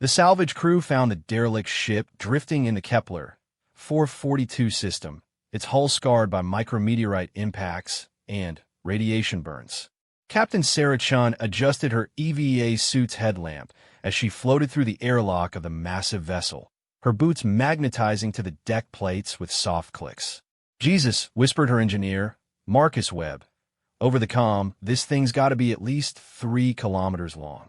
The salvage crew found the derelict ship drifting in the Kepler 442 system, its hull scarred by micrometeorite impacts and radiation burns. Captain Sarah Chun adjusted her EVA suit's headlamp as she floated through the airlock of the massive vessel, her boots magnetizing to the deck plates with soft clicks. "Jesus," whispered her engineer, Marcus Webb. Over the comm, "This thing's got to be at least 3 kilometers long."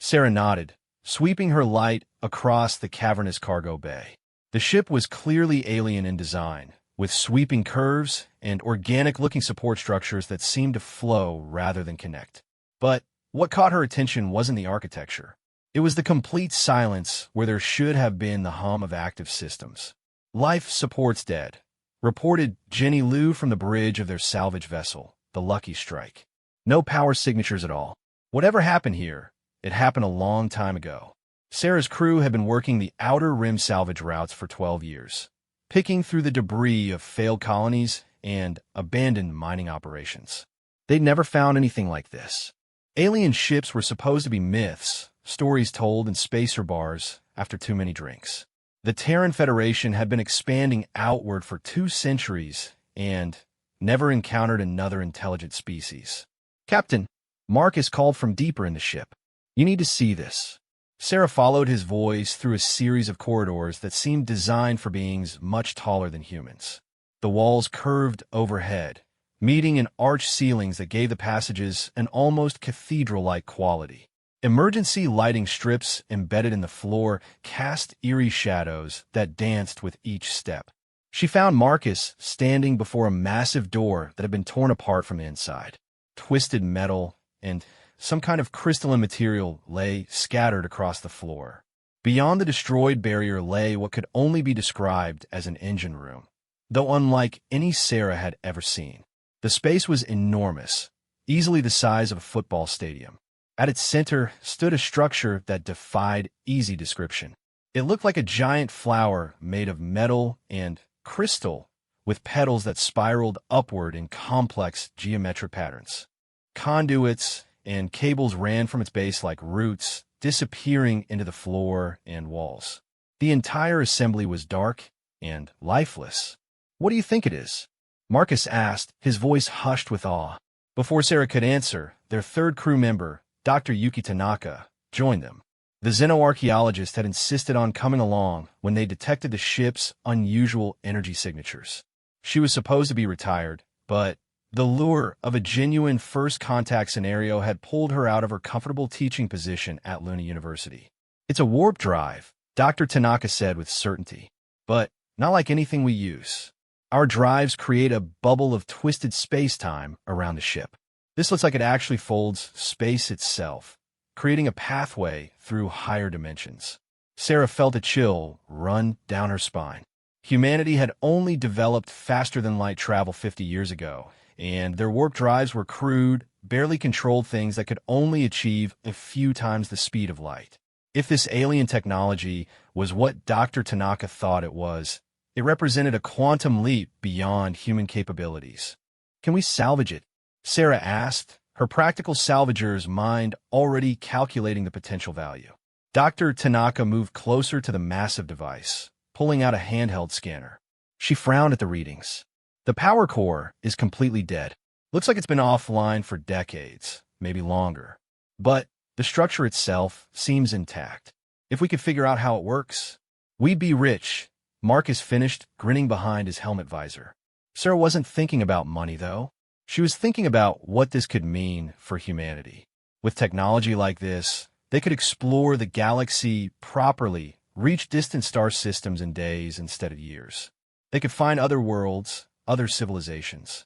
Sarah nodded, sweeping her light across the cavernous cargo bay. The ship was clearly alien in design, with sweeping curves and organic-looking support structures that seemed to flow rather than connect. But what caught her attention wasn't the architecture. It was the complete silence where there should have been the hum of active systems. "Life support's dead," reported Jenny Liu from the bridge of their salvage vessel, the Lucky Strike. "No power signatures at all. Whatever happened here, it happened a long time ago." Sarah's crew had been working the outer rim salvage routes for 12 years, picking through the debris of failed colonies and abandoned mining operations. They'd never found anything like this. Alien ships were supposed to be myths, stories told in spacer bars after too many drinks. The Terran Federation had been expanding outward for 2 centuries and never encountered another intelligent species. "Captain," Marcus called from deeper in the ship. "You need to see this." Sarah followed his voice through a series of corridors that seemed designed for beings much taller than humans. The walls curved overhead, meeting in arched ceilings that gave the passages an almost cathedral-like quality. Emergency lighting strips embedded in the floor cast eerie shadows that danced with each step. She found Marcus standing before a massive door that had been torn apart from the inside. Twisted metal and some kind of crystalline material lay scattered across the floor. Beyond the destroyed barrier lay what could only be described as an engine room, though unlike any Sarah had ever seen. The space was enormous, easily the size of a football stadium. At its center stood a structure that defied easy description. It looked like a giant flower made of metal and crystal, with petals that spiraled upward in complex geometric patterns. Conduits and cables ran from its base like roots, disappearing into the floor and walls. The entire assembly was dark and lifeless. "What do you think it is?" Marcus asked, his voice hushed with awe. Before Sarah could answer, their third crew member, Dr. Yuki Tanaka, joined them. The xenoarchaeologist had insisted on coming along when they detected the ship's unusual energy signatures. She was supposed to be retired, but the lure of a genuine first contact scenario had pulled her out of her comfortable teaching position at Luna University. "It's a warp drive," Dr. Tanaka said with certainty, "but not like anything we use. Our drives create a bubble of twisted space-time around the ship. This looks like it actually folds space itself, creating a pathway through higher dimensions." Sarah felt a chill run down her spine. Humanity had only developed faster-than-light travel 50 years ago, and their warp drives were crude, barely controlled things that could only achieve a few times the speed of light. If this alien technology was what Dr. Tanaka thought it was, it represented a quantum leap beyond human capabilities. "Can we salvage it?" Sarah asked, her practical salvager's mind already calculating the potential value. Dr. Tanaka moved closer to the massive device, pulling out a handheld scanner. She frowned at the readings. "The power core is completely dead. Looks like it's been offline for decades, maybe longer. But the structure itself seems intact. If we could figure out how it works, we'd be rich." Marcus finished, grinning behind his helmet visor. Sarah wasn't thinking about money, though. She was thinking about what this could mean for humanity. With technology like this, they could explore the galaxy properly, reach distant star systems in days instead of years. They could find other worlds, other civilizations.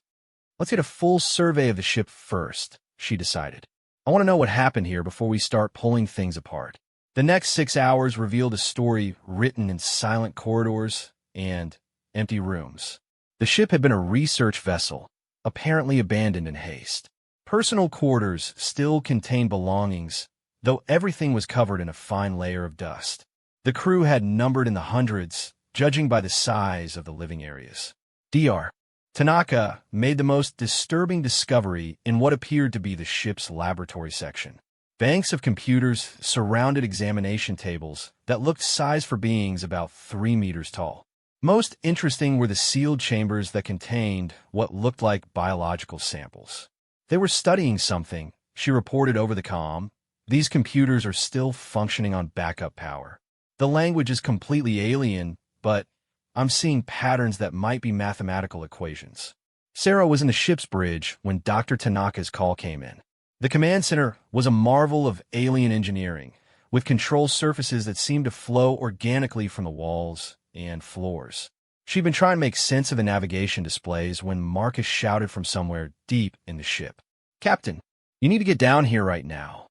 "Let's get a full survey of the ship first," she decided. "I want to know what happened here before we start pulling things apart." The next 6 hours revealed a story written in silent corridors and empty rooms. The ship had been a research vessel, apparently abandoned in haste. Personal quarters still contained belongings, though everything was covered in a fine layer of dust. The crew had numbered in the hundreds, judging by the size of the living areas. Dr. Tanaka made the most disturbing discovery in what appeared to be the ship's laboratory section. Banks of computers surrounded examination tables that looked sized for beings about 3 meters tall. Most interesting were the sealed chambers that contained what looked like biological samples. They were studying something, she reported over the comm. These computers are still functioning on backup power. The language is completely alien, but I'm seeing patterns that might be mathematical equations. Sarah was in the ship's bridge when Dr. Tanaka's call came in. The command center was a marvel of alien engineering, with control surfaces that seemed to flow organically from the walls and floors. She'd been trying to make sense of the navigation displays when Marcus shouted from somewhere deep in the ship. "Captain, you need to get down here right now."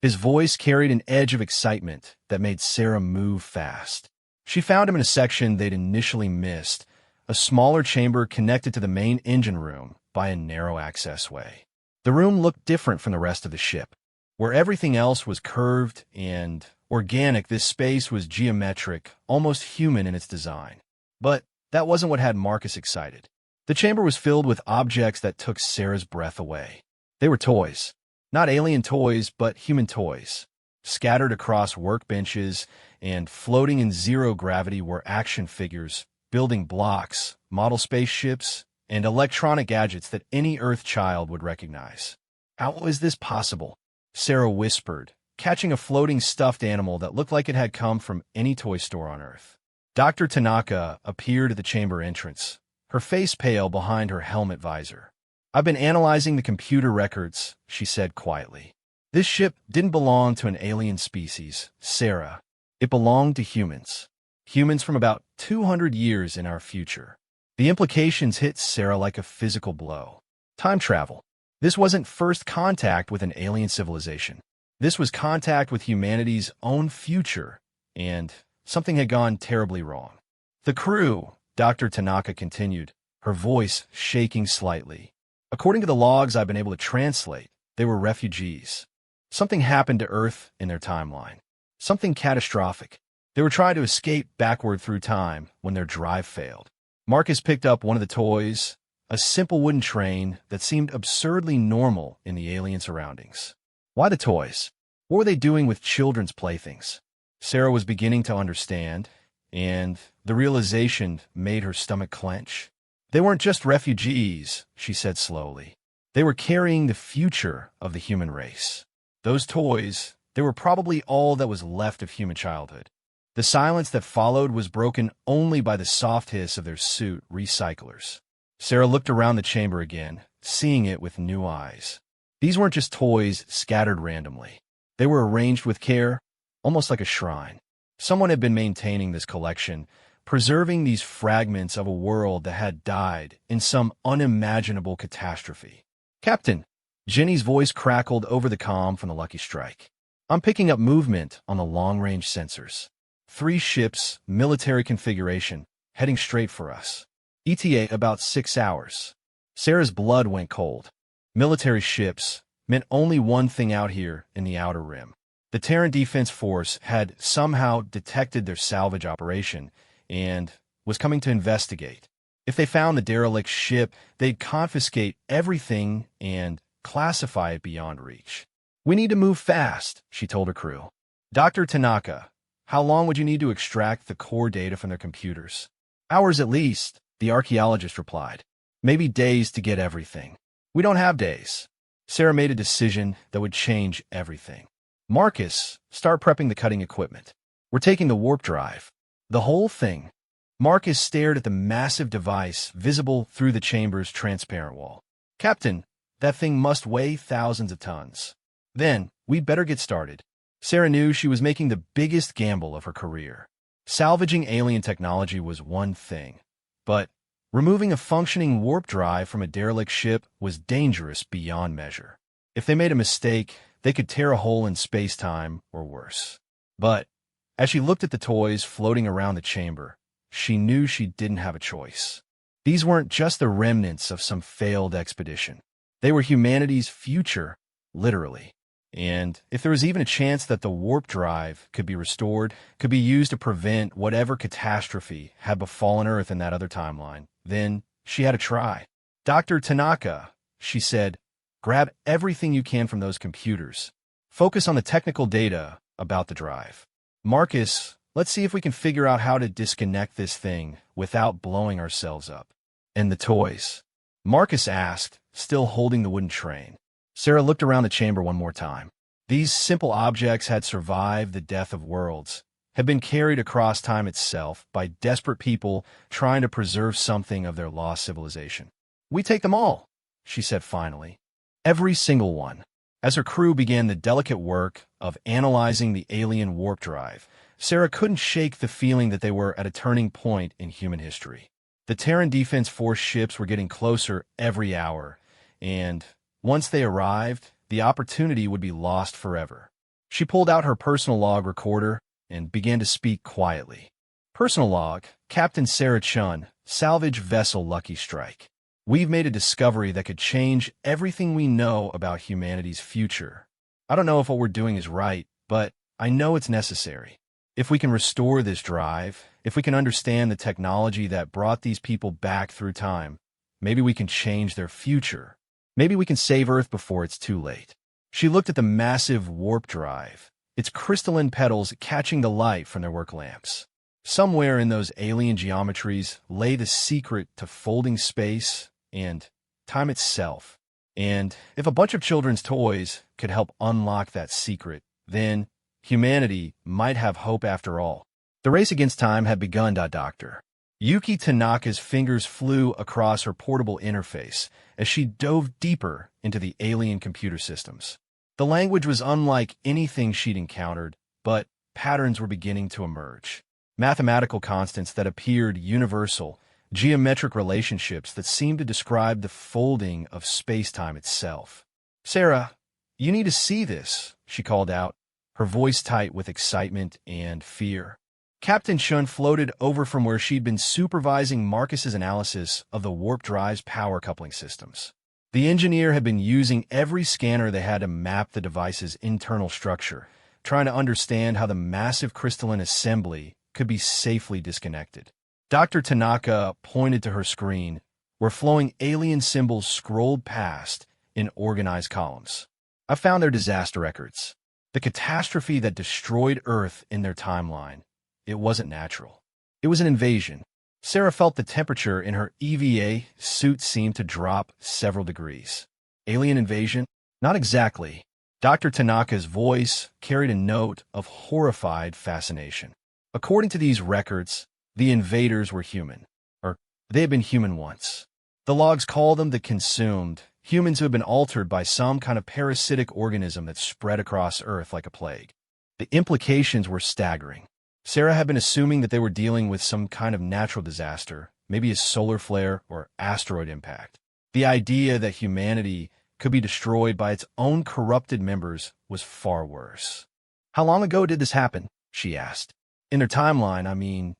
His voice carried an edge of excitement that made Sarah move fast. She found him in a section they'd initially missed, a smaller chamber connected to the main engine room by a narrow accessway. The room looked different from the rest of the ship. Where everything else was curved and organic, this space was geometric, almost human in its design. But that wasn't what had Marcus excited. The chamber was filled with objects that took Sarah's breath away. They were toys. Not alien toys, but human toys. Scattered across workbenches and floating in zero gravity were action figures, building blocks, model spaceships, and electronic gadgets that any Earth child would recognize. "How is this possible?" Sarah whispered, catching a floating stuffed animal that looked like it had come from any toy store on Earth. Dr. Tanaka appeared at the chamber entrance, her face pale behind her helmet visor. "I've been analyzing the computer records," she said quietly. "This ship didn't belong to an alien species, Sarah. It belonged to humans. Humans from about 200 years in our future." The implications hit Sarah like a physical blow. Time travel. This wasn't first contact with an alien civilization. This was contact with humanity's own future, and something had gone terribly wrong. "The crew," Dr. Tanaka continued, her voice shaking slightly. "According to the logs I've been able to translate, they were refugees. Something happened to Earth in their timeline. Something catastrophic. They were trying to escape backward through time when their drive failed." Marcus picked up one of the toys, a simple wooden train that seemed absurdly normal in the alien surroundings. Why the toys? What were they doing with children's playthings? Sarah was beginning to understand, and the realization made her stomach clench. "They weren't just refugees," she said slowly. "They were carrying the future of the human race. Those toys, they were probably all that was left of human childhood." The silence that followed was broken only by the soft hiss of their suit recyclers. Sarah looked around the chamber again, seeing it with new eyes. These weren't just toys scattered randomly. They were arranged with care, almost like a shrine. Someone had been maintaining this collection, preserving these fragments of a world that had died in some unimaginable catastrophe. "Captain," Jenny's voice crackled over the comm from the Lucky Strike. "I'm picking up movement on the long-range sensors. 3 ships, military configuration, heading straight for us. ETA about 6 hours. Sarah's blood went cold. Military ships meant only one thing out here in the Outer Rim. The Terran Defense Force had somehow detected their salvage operation and was coming to investigate. If they found the derelict ship, they'd confiscate everything and classify it beyond reach. "We need to move fast," she told her crew. "Dr. Tanaka, how long would you need to extract the core data from their computers?" "Hours at least," the archaeologist replied. "Maybe days to get everything." "We don't have days." Sarah made a decision that would change everything. "Marcus, start prepping the cutting equipment. We're taking the warp drive." "The whole thing?" Marcus stared at the massive device visible through the chamber's transparent wall. "Captain, that thing must weigh thousands of tons." "Then, we'd better get started." Sarah knew she was making the biggest gamble of her career. Salvaging alien technology was one thing, but removing a functioning warp drive from a derelict ship was dangerous beyond measure. If they made a mistake, they could tear a hole in space-time or worse. But as she looked at the toys floating around the chamber, she knew she didn't have a choice. These weren't just the remnants of some failed expedition. They were humanity's future, literally. And if there was even a chance that the warp drive could be restored, could be used to prevent whatever catastrophe had befallen Earth in that other timeline, then she had to try. "Dr. Tanaka," she said, "grab everything you can from those computers. Focus on the technical data about the drive. Marcus, let's see if we can figure out how to disconnect this thing without blowing ourselves up. And the toys? Marcus asked, still holding the wooden train. Sarah looked around the chamber one more time. These simple objects had survived the death of worlds, had been carried across time itself by desperate people trying to preserve something of their lost civilization. We take them all, she said finally. Every single one. As her crew began the delicate work of analyzing the alien warp drive, Sarah couldn't shake the feeling that they were at a turning point in human history. The Terran Defense Force ships were getting closer every hour, and once they arrived, the opportunity would be lost forever. She pulled out her personal log recorder and began to speak quietly. Personal log, Captain Sarah Chun, salvage vessel Lucky Strike. We've made a discovery that could change everything we know about humanity's future. I don't know if what we're doing is right, but I know it's necessary. If we can restore this drive, if we can understand the technology that brought these people back through time, maybe we can change their future. Maybe we can save Earth before it's too late. She looked at the massive warp drive, its crystalline petals catching the light from their work lamps. Somewhere in those alien geometries lay the secret to folding space and time itself. And if a bunch of children's toys could help unlock that secret, then humanity might have hope after all. The race against time had begun. Dr. Yuki Tanaka's fingers flew across her portable interface as she dove deeper into the alien computer systems. The language was unlike anything she'd encountered, but patterns were beginning to emerge. Mathematical constants that appeared universal, geometric relationships that seemed to describe the folding of space-time itself. Sarah, you need to see this, she called out, her voice tight with excitement and fear. Captain Chun floated over from where she'd been supervising Marcus's analysis of the warp drive's power coupling systems. The engineer had been using every scanner they had to map the device's internal structure, trying to understand how the massive crystalline assembly could be safely disconnected. Dr. Tanaka pointed to her screen, where flowing alien symbols scrolled past in organized columns. I found their disaster records. The catastrophe that destroyed Earth in their timeline. It wasn't natural. It was an invasion. Sarah felt the temperature in her EVA suit seemed to drop several degrees. Alien invasion? Not exactly. Dr. Tanaka's voice carried a note of horrified fascination. According to these records, the invaders were human. Or, they had been human once. The logs call them the consumed, humans who had been altered by some kind of parasitic organism that spread across Earth like a plague. The implications were staggering. Sarah had been assuming that they were dealing with some kind of natural disaster, maybe a solar flare or asteroid impact. The idea that humanity could be destroyed by its own corrupted members was far worse. How long ago did this happen? She asked. In their timeline,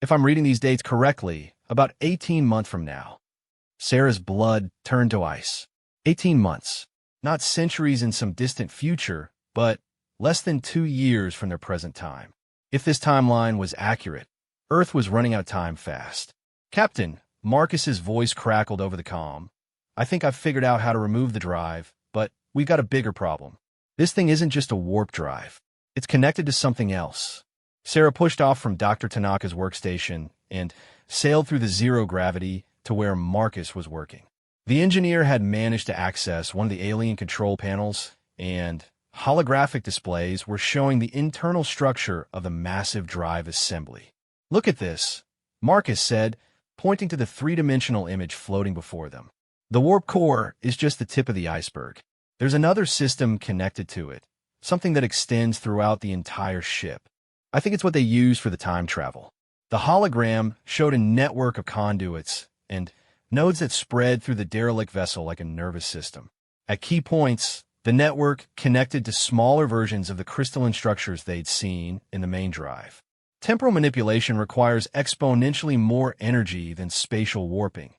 if I'm reading these dates correctly, about 18 months from now. Sarah's blood turned to ice. 18 months. Not centuries in some distant future, but less than 2 years from their present time. If this timeline was accurate, Earth was running out of time fast. Captain, Marcus's voice crackled over the comm. I think I've figured out how to remove the drive, but we've got a bigger problem. This thing isn't just a warp drive. It's connected to something else. Sarah pushed off from Dr. Tanaka's workstation and sailed through the zero gravity to where Marcus was working. The engineer had managed to access one of the alien control panels, and holographic displays were showing the internal structure of the massive drive assembly. Look at this, Marcus said, pointing to the three-dimensional image floating before them. The warp core is just the tip of the iceberg. There's another system connected to it, something that extends throughout the entire ship. I think it's what they use for the time travel. The hologram showed a network of conduits and nodes that spread through the derelict vessel like a nervous system. At key points, the network connected to smaller versions of the crystalline structures they'd seen in the main drive. Temporal manipulation requires exponentially more energy than spatial warping,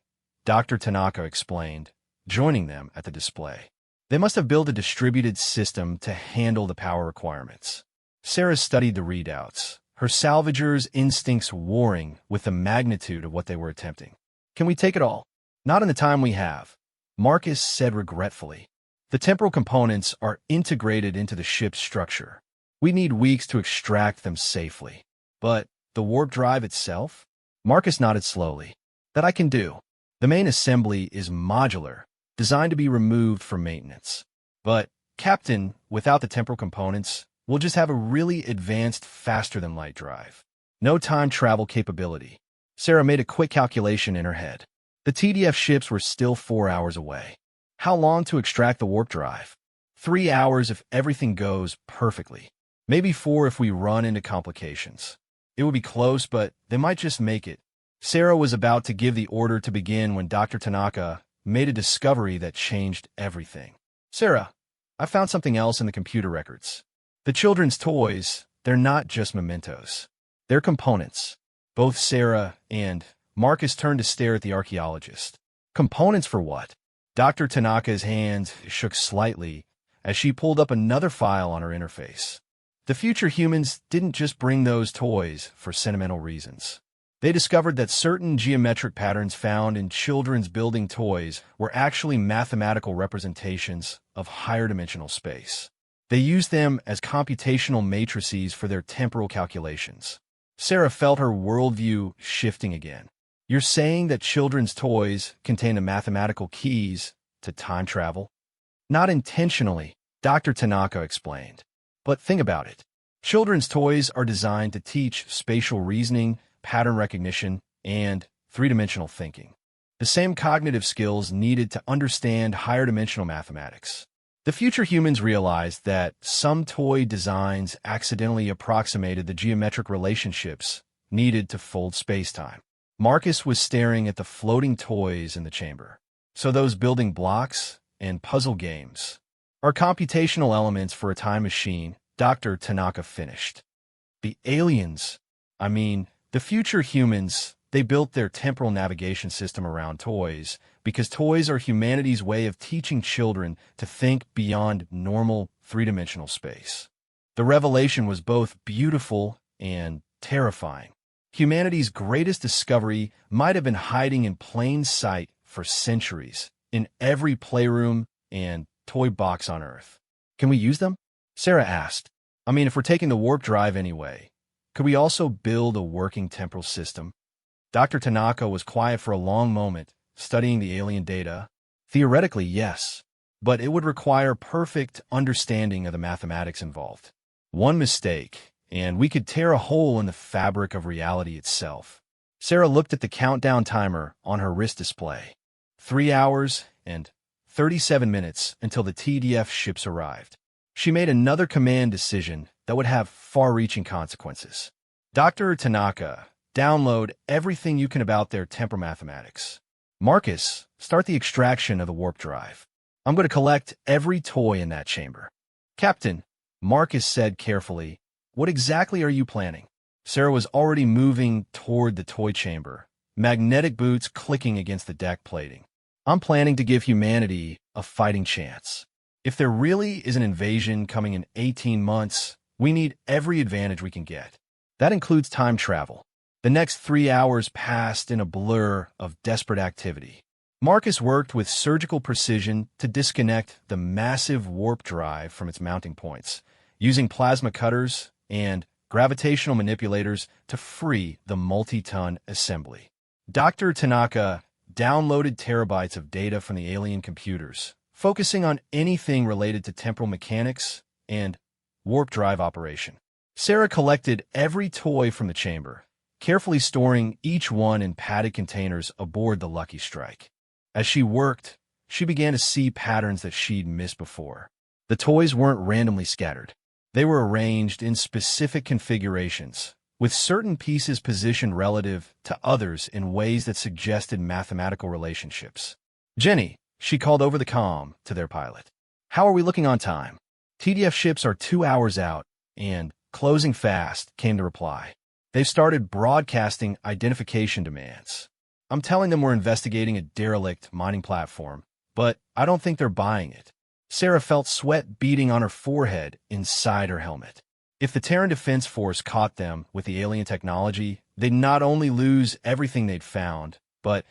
Dr. Tanaka explained, joining them at the display. They must have built a distributed system to handle the power requirements. Sarah studied the readouts, her salvager's instincts warring with the magnitude of what they were attempting. Can we take it all? Not in the time we have, Marcus said regretfully. The temporal components are integrated into the ship's structure. We need weeks to extract them safely. But the warp drive itself? Marcus nodded slowly. That I can do. The main assembly is modular, designed to be removed for maintenance. But, Captain, without the temporal components, we'll just have a really advanced, faster-than-light drive. No time travel capability. Sarah made a quick calculation in her head. The TDF ships were still 4 hours away. How long to extract the warp drive? 3 hours if everything goes perfectly. Maybe 4 if we run into complications. It would be close, but they might just make it. Sarah was about to give the order to begin when Dr. Tanaka made a discovery that changed everything. Sarah, I found something else in the computer records. The children's toys, they're not just mementos. They're components. Both Sarah and Marcus turned to stare at the archaeologist. Components for what? Dr. Tanaka's hands shook slightly as she pulled up another file on her interface. The future humans didn't just bring those toys for sentimental reasons. They discovered that certain geometric patterns found in children's building toys were actually mathematical representations of higher dimensional space. They used them as computational matrices for their temporal calculations. Sarah felt her worldview shifting again. You're saying that children's toys contain the mathematical keys to time travel? Not intentionally, Dr. Tanaka explained. But think about it. Children's toys are designed to teach spatial reasoning, pattern recognition, and three-dimensional thinking. The same cognitive skills needed to understand higher-dimensional mathematics. The future humans realized that some toy designs accidentally approximated the geometric relationships needed to fold spacetime. Marcus was staring at the floating toys in the chamber. So those building blocks and puzzle games are computational elements for a time machine, Dr. Tanaka finished. The aliens, the future humans, they built their temporal navigation system around toys because toys are humanity's way of teaching children to think beyond normal three-dimensional space. The revelation was both beautiful and terrifying. Humanity's greatest discovery might have been hiding in plain sight for centuries in every playroom and toy box on Earth. Can we use them? Sarah asked. If we're taking the warp drive anyway, could we also build a working temporal system? Dr. Tanaka was quiet for a long moment, studying the alien data. Theoretically, yes, but it would require perfect understanding of the mathematics involved. One mistake, and we could tear a hole in the fabric of reality itself. Sarah looked at the countdown timer on her wrist display. 3 hours and 37 minutes until the TDF ships arrived. She made another command decision that would have far-reaching consequences. Dr. Tanaka, download everything you can about their temporal mathematics. Marcus, start the extraction of the warp drive. I'm going to collect every toy in that chamber. Captain, Marcus said carefully, what exactly are you planning? Sarah was already moving toward the toy chamber, magnetic boots clicking against the deck plating. I'm planning to give humanity a fighting chance. If there really is an invasion coming in 18 months, we need every advantage we can get. That includes time travel. The next 3 hours passed in a blur of desperate activity. Marcus worked with surgical precision to disconnect the massive warp drive from its mounting points, using plasma cutters and gravitational manipulators to free the multi-ton assembly. Dr. Tanaka downloaded terabytes of data from the alien computers, focusing on anything related to temporal mechanics and warp drive operation. Sarah collected every toy from the chamber, carefully storing each one in padded containers aboard the Lucky Strike. As she worked, she began to see patterns that she'd missed before. The toys weren't randomly scattered. They were arranged in specific configurations, with certain pieces positioned relative to others in ways that suggested mathematical relationships. Jenny, she called over the comm to their pilot. How are we looking on time? TDF ships are 2 hours out, and closing fast, came the reply. They've started broadcasting identification demands. I'm telling them we're investigating a derelict mining platform, but I don't think they're buying it. Sarah felt sweat beading on her forehead inside her helmet. If the Terran Defense Force caught them with the alien technology, they'd not only lose everything they'd found, but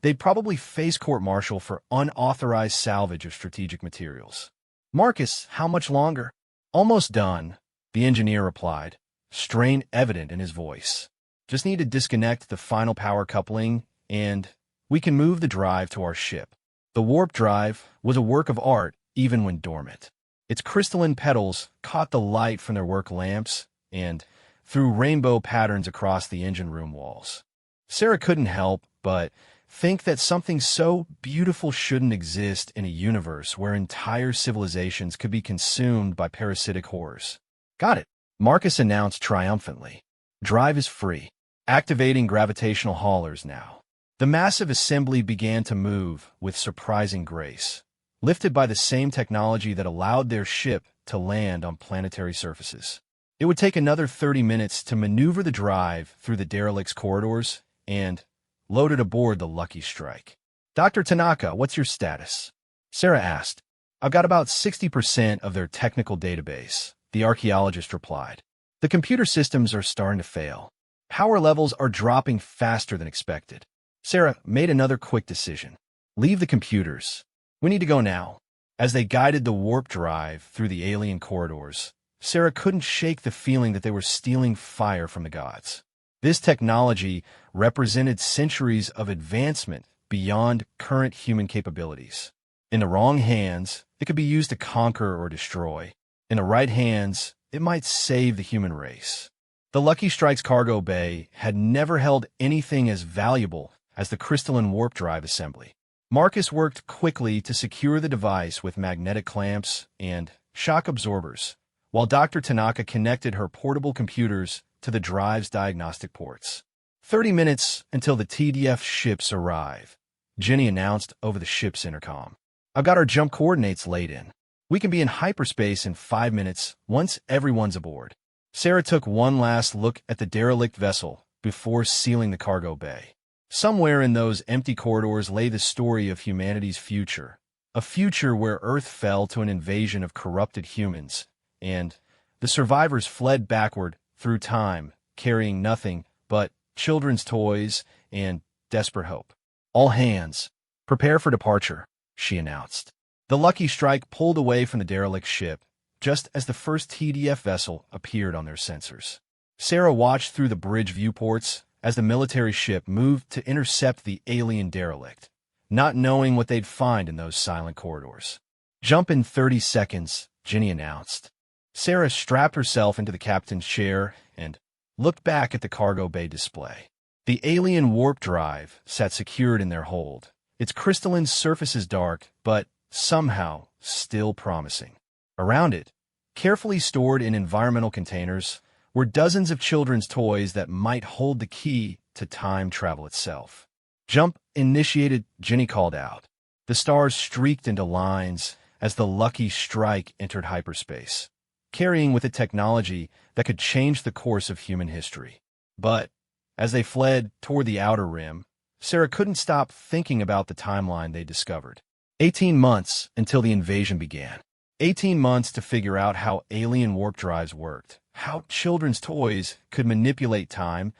they'd probably face court-martial for unauthorized salvage of strategic materials. "Marcus, how much longer?" "Almost done," the engineer replied, strain evident in his voice. "Just need to disconnect the final power coupling, and we can move the drive to our ship." The warp drive was a work of art even when dormant. Its crystalline petals caught the light from their work lamps and threw rainbow patterns across the engine room walls. Sarah couldn't help but think that something so beautiful shouldn't exist in a universe where entire civilizations could be consumed by parasitic horrors. "Got it," Marcus announced triumphantly. "Drive is free. Activating gravitational haulers now." The massive assembly began to move with surprising grace, lifted by the same technology that allowed their ship to land on planetary surfaces. It would take another 30 minutes to maneuver the drive through the derelict's corridors and load it aboard the Lucky Strike. "Dr. Tanaka, what's your status?" Sarah asked. "I've got about 60% of their technical database," the archaeologist replied. "The computer systems are starting to fail. Power levels are dropping faster than expected." Sarah made another quick decision. "Leave the computers. We need to go now." As they guided the warp drive through the alien corridors, Sarah couldn't shake the feeling that they were stealing fire from the gods. This technology represented centuries of advancement beyond current human capabilities. In the wrong hands, it could be used to conquer or destroy. In the right hands, it might save the human race. The Lucky Strike's cargo bay had never held anything as valuable as the crystalline warp drive assembly. Marcus worked quickly to secure the device with magnetic clamps and shock absorbers, while Dr. Tanaka connected her portable computers to the drive's diagnostic ports. 30 minutes until the TDF ships arrive, Jenny announced over the ship's intercom. "I've got our jump coordinates laid in. We can be in hyperspace in 5 minutes once everyone's aboard." Sarah took one last look at the derelict vessel before sealing the cargo bay. Somewhere in those empty corridors lay the story of humanity's future, a future where Earth fell to an invasion of corrupted humans, and the survivors fled backward through time, carrying nothing but children's toys and desperate hope. "All hands, prepare for departure," she announced. The Lucky Strike pulled away from the derelict ship, just as the first TDF vessel appeared on their sensors. Sarah watched through the bridge viewports as the military ship moved to intercept the alien derelict, not knowing what they'd find in those silent corridors. "Jump in 30 seconds, Jenny announced. Sarah strapped herself into the captain's chair and looked back at the cargo bay display. The alien warp drive sat secured in their hold, its crystalline surfaces dark, but somehow still promising. Around it, carefully stored in environmental containers, were dozens of children's toys that might hold the key to time travel itself. "Jump initiated," Jenny called out. The stars streaked into lines as the Lucky Strike entered hyperspace, carrying with it technology that could change the course of human history. But as they fled toward the outer rim, Sarah couldn't stop thinking about the timeline they discovered. 18 months until the invasion began. 18 months to figure out how alien warp drives worked, how children's toys could manipulate time,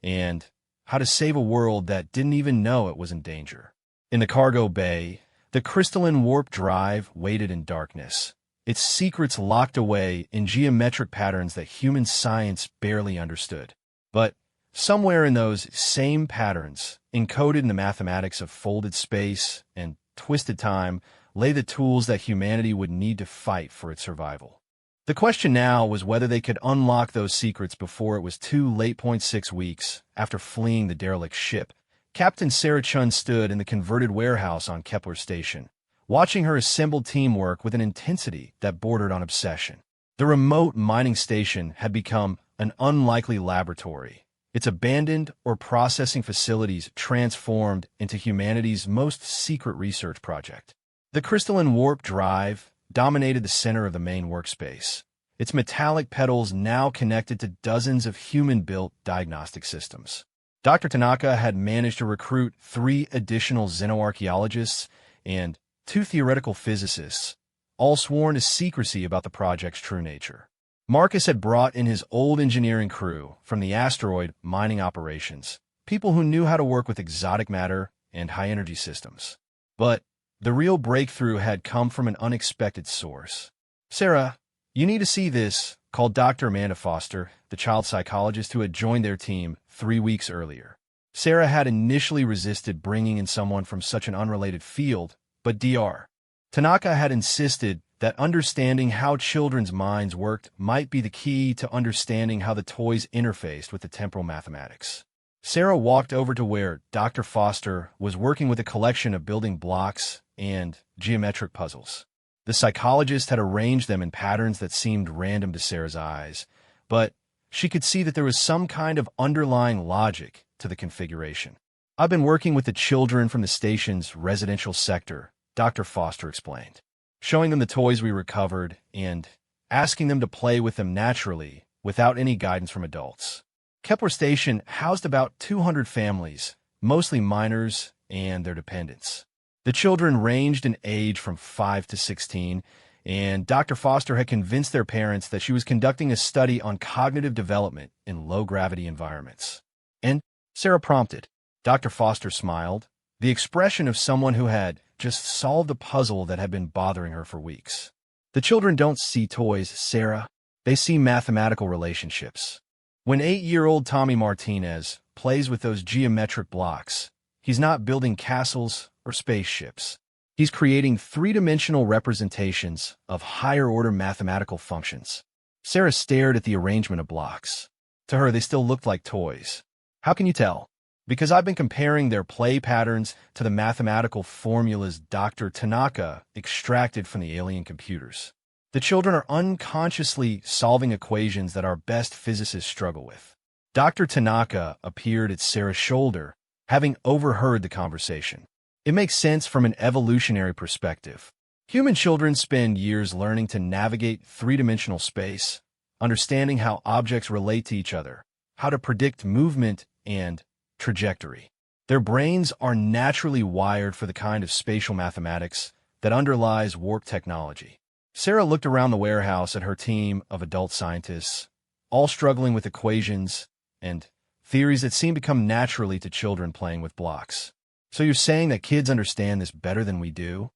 and how to save a world that didn't even know it was in danger. In the cargo bay, the crystalline warp drive waited in darkness, its secrets locked away in geometric patterns that human science barely understood. But somewhere in those same patterns, encoded in the mathematics of folded space and twisted time, lay the tools that humanity would need to fight for its survival. The question now was whether they could unlock those secrets before it was too late. 6 weeks after fleeing the derelict ship, Captain Sarah Chun stood in the converted warehouse on Kepler Station, watching her assembled team work with an intensity that bordered on obsession. The remote mining station had become an unlikely laboratory, its abandoned or processing facilities transformed into humanity's most secret research project. The crystalline warp drive dominated the center of the main workspace, its metallic pedals now connected to dozens of human-built diagnostic systems. Dr. Tanaka had managed to recruit 3 additional xenoarchaeologists and 2 theoretical physicists, all sworn to secrecy about the project's true nature. Marcus had brought in his old engineering crew from the asteroid mining operations, people who knew how to work with exotic matter and high-energy systems. But the real breakthrough had come from an unexpected source. "Sarah, you need to see this," called Dr. Amanda Foster, the child psychologist who had joined their team 3 weeks earlier. Sarah had initially resisted bringing in someone from such an unrelated field, but Dr. Tanaka had insisted that understanding how children's minds worked might be the key to understanding how the toys interfaced with the temporal mathematics. Sarah walked over to where Dr. Foster was working with a collection of building blocks and geometric puzzles. The psychologist had arranged them in patterns that seemed random to Sarah's eyes, but she could see that there was some kind of underlying logic to the configuration. "I've been working with the children from the station's residential sector," Dr. Foster explained, showing them the toys we recovered and asking them to play with them naturally without any guidance from adults. Kepler Station housed about 200 families, mostly minors and their dependents. The children ranged in age from 5 to 16, and Dr. Foster had convinced their parents that she was conducting a study on cognitive development in low-gravity environments. "And?" Sarah prompted. Dr. Foster smiled, the expression of someone who had just solved a puzzle that had been bothering her for weeks. "The children don't see toys, Sarah. They see mathematical relationships. When 8-year-old Tommy Martinez plays with those geometric blocks, he's not building castles or spaceships. He's creating three-dimensional representations of higher-order mathematical functions." Sarah stared at the arrangement of blocks. To her, they still looked like toys. "How can you tell?" "Because I've been comparing their play patterns to the mathematical formulas Dr. Tanaka extracted from the alien computers. The children are unconsciously solving equations that our best physicists struggle with." Dr. Tanaka appeared at Sarah's shoulder, having overheard the conversation. "It makes sense from an evolutionary perspective. Human children spend years learning to navigate three-dimensional space, understanding how objects relate to each other, how to predict movement and trajectory. Their brains are naturally wired for the kind of spatial mathematics that underlies warp technology." Sarah looked around the warehouse at her team of adult scientists, all struggling with equations and theories that seemed to come naturally to children playing with blocks. "So you're saying that kids understand this better than we do?"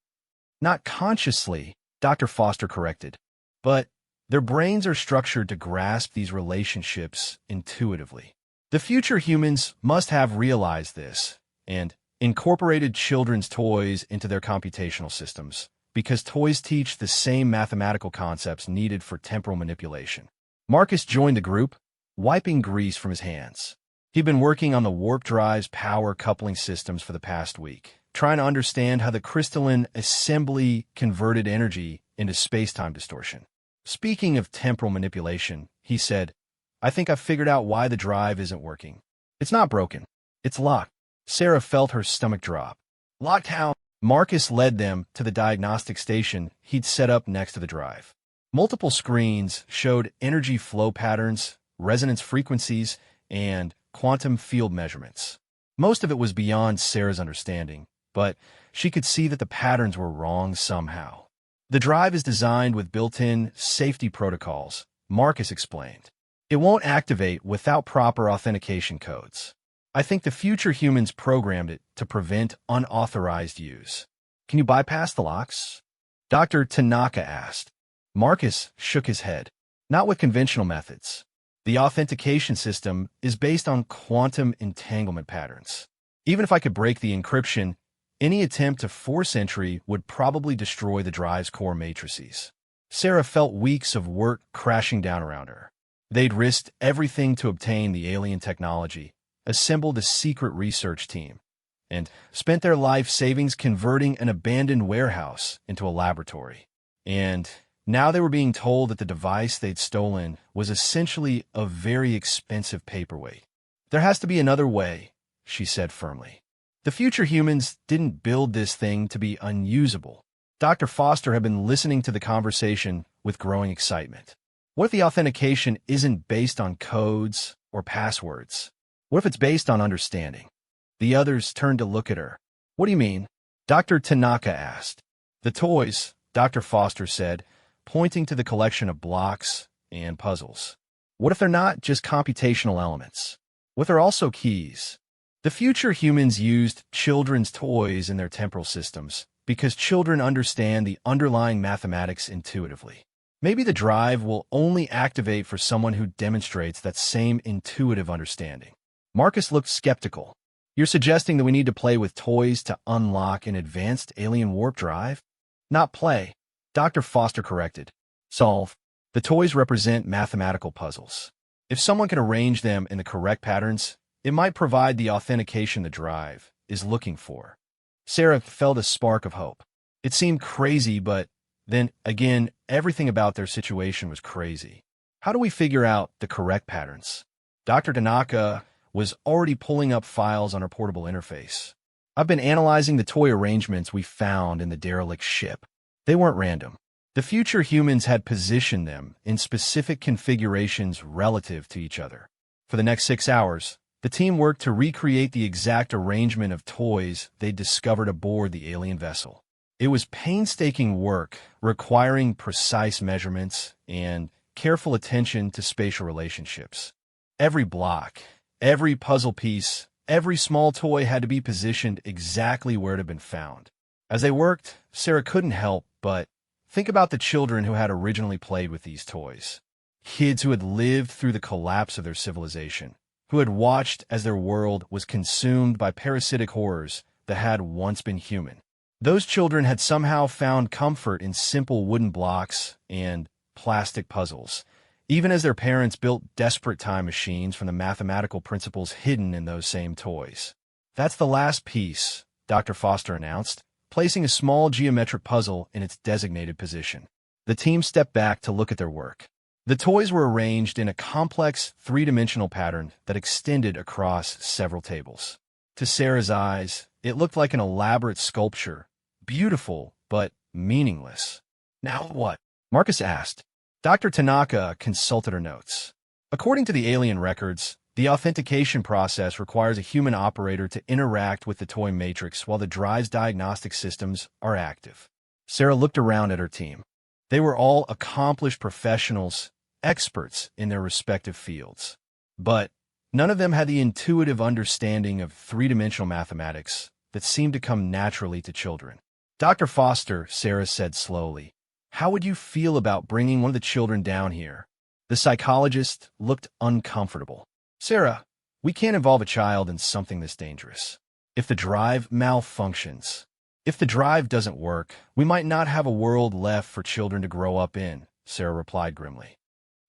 "Not consciously," Dr. Foster corrected, "but their brains are structured to grasp these relationships intuitively. The future humans must have realized this and incorporated children's toys into their computational systems, because toys teach the same mathematical concepts needed for temporal manipulation." Marcus joined the group, wiping grease from his hands. He'd been working on the warp drive's power coupling systems for the past week, trying to understand how the crystalline assembly converted energy into space-time distortion. "Speaking of temporal manipulation," he said, "I think I've figured out why the drive isn't working. It's not broken. It's locked." Sarah felt her stomach drop. "Locked how?" Marcus led them to the diagnostic station he'd set up next to the drive. Multiple screens showed energy flow patterns, resonance frequencies, and quantum field measurements. Most of it was beyond Sarah's understanding, but she could see that the patterns were wrong somehow. "The drive is designed with built-in safety protocols," Marcus explained. "It won't activate without proper authentication codes. I think the future humans programmed it to prevent unauthorized use." "Can you bypass the locks?" Dr. Tanaka asked. Marcus shook his head. "Not with conventional methods. The authentication system is based on quantum entanglement patterns. Even if I could break the encryption, any attempt to force entry would probably destroy the drive's core matrices." Sarah felt weeks of work crashing down around her. They'd risked everything to obtain the alien technology, assembled a secret research team, and spent their life savings converting an abandoned warehouse into a laboratory. And now they were being told that the device they'd stolen was essentially a very expensive paperweight. "There has to be another way," she said firmly. "The future humans didn't build this thing to be unusable." Dr. Foster had been listening to the conversation with growing excitement. "What if the authentication isn't based on codes or passwords? What if it's based on understanding?" The others turned to look at her. "What do you mean?" Dr. Tanaka asked. "The toys," Dr. Foster said, pointing to the collection of blocks and puzzles. "What if they're not just computational elements? What if they're also keys? The future humans used children's toys in their temporal systems because children understand the underlying mathematics intuitively. Maybe the drive will only activate for someone who demonstrates that same intuitive understanding. Marcus looked skeptical. You're suggesting that we need to play with toys to unlock an advanced alien warp drive? Not play, Dr. Foster corrected. Solve. The toys represent mathematical puzzles. If someone can arrange them in the correct patterns, it might provide the authentication the drive is looking for. Sarah felt a spark of hope. It seemed crazy, but then again, everything about their situation was crazy. How do we figure out the correct patterns? Dr. Tanaka was already pulling up files on her portable interface. I've been analyzing the toy arrangements we found in the derelict ship. They weren't random. The future humans had positioned them in specific configurations relative to each other. For the next 6 hours, the team worked to recreate the exact arrangement of toys they'd discovered aboard the alien vessel. It was painstaking work, requiring precise measurements and careful attention to spatial relationships. Every block, every puzzle piece, every small toy had to be positioned exactly where it had been found. As they worked, Sarah couldn't help but think about the children who had originally played with these toys. Kids who had lived through the collapse of their civilization, who had watched as their world was consumed by parasitic horrors that had once been human. Those children had somehow found comfort in simple wooden blocks and plastic puzzles, even as their parents built desperate time machines from the mathematical principles hidden in those same toys. That's the last piece, Dr. Foster announced, placing a small geometric puzzle in its designated position. The team stepped back to look at their work. The toys were arranged in a complex three-dimensional pattern that extended across several tables. To Sarah's eyes, it looked like an elaborate sculpture, beautiful but meaningless. Now what? Marcus asked. Dr. Tanaka consulted her notes. According to the alien records, the authentication process requires a human operator to interact with the toy matrix while the drive's diagnostic systems are active. Sarah looked around at her team. They were all accomplished professionals, experts in their respective fields. But none of them had the intuitive understanding of three-dimensional mathematics that seemed to come naturally to children. Dr. Foster, Sarah said slowly, how would you feel about bringing one of the children down here? The psychologist looked uncomfortable. Sarah, we can't involve a child in something this dangerous. If the drive malfunctions, if the drive doesn't work, we might not have a world left for children to grow up in, Sarah replied grimly.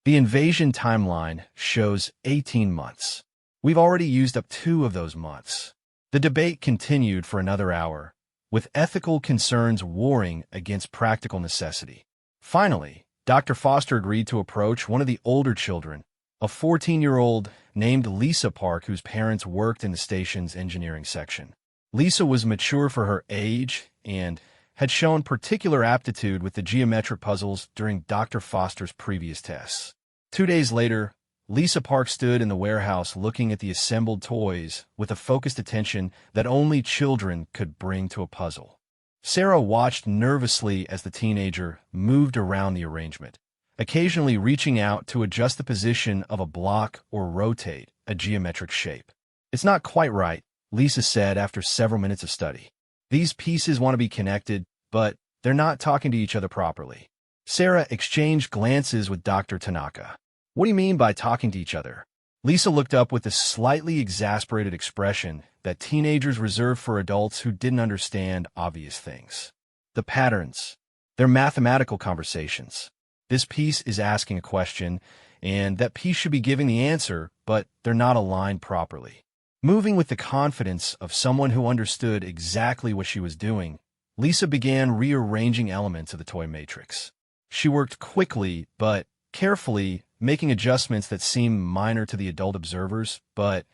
The invasion timeline shows 18 months. We've already used up 2 of those months. The debate continued for another hour, with ethical concerns warring against practical necessity. Finally, Dr. Foster agreed to approach one of the older children, a 14-year-old named Lisa Park whose parents worked in the station's engineering section. Lisa was mature for her age and had shown particular aptitude with the geometric puzzles during Dr. Foster's previous tests. 2 days later, Lisa Park stood in the warehouse looking at the assembled toys with a focused attention that only children could bring to a puzzle. Sarah watched nervously as the teenager moved around the arrangement, occasionally reaching out to adjust the position of a block or rotate a geometric shape. It's not quite right, Lisa said after several minutes of study. These pieces want to be connected, but they're not talking to each other properly. Sarah exchanged glances with Dr. Tanaka. What do you mean by talking to each other? Lisa looked up with a slightly exasperated expression that teenagers reserve for adults who didn't understand obvious things. The patterns. They're mathematical conversations. This piece is asking a question, and that piece should be giving the answer, but they're not aligned properly. Moving with the confidence of someone who understood exactly what she was doing, Lisa began rearranging elements of the toy matrix. She worked quickly, but carefully, making adjustments that seemed minor to the adult observers, but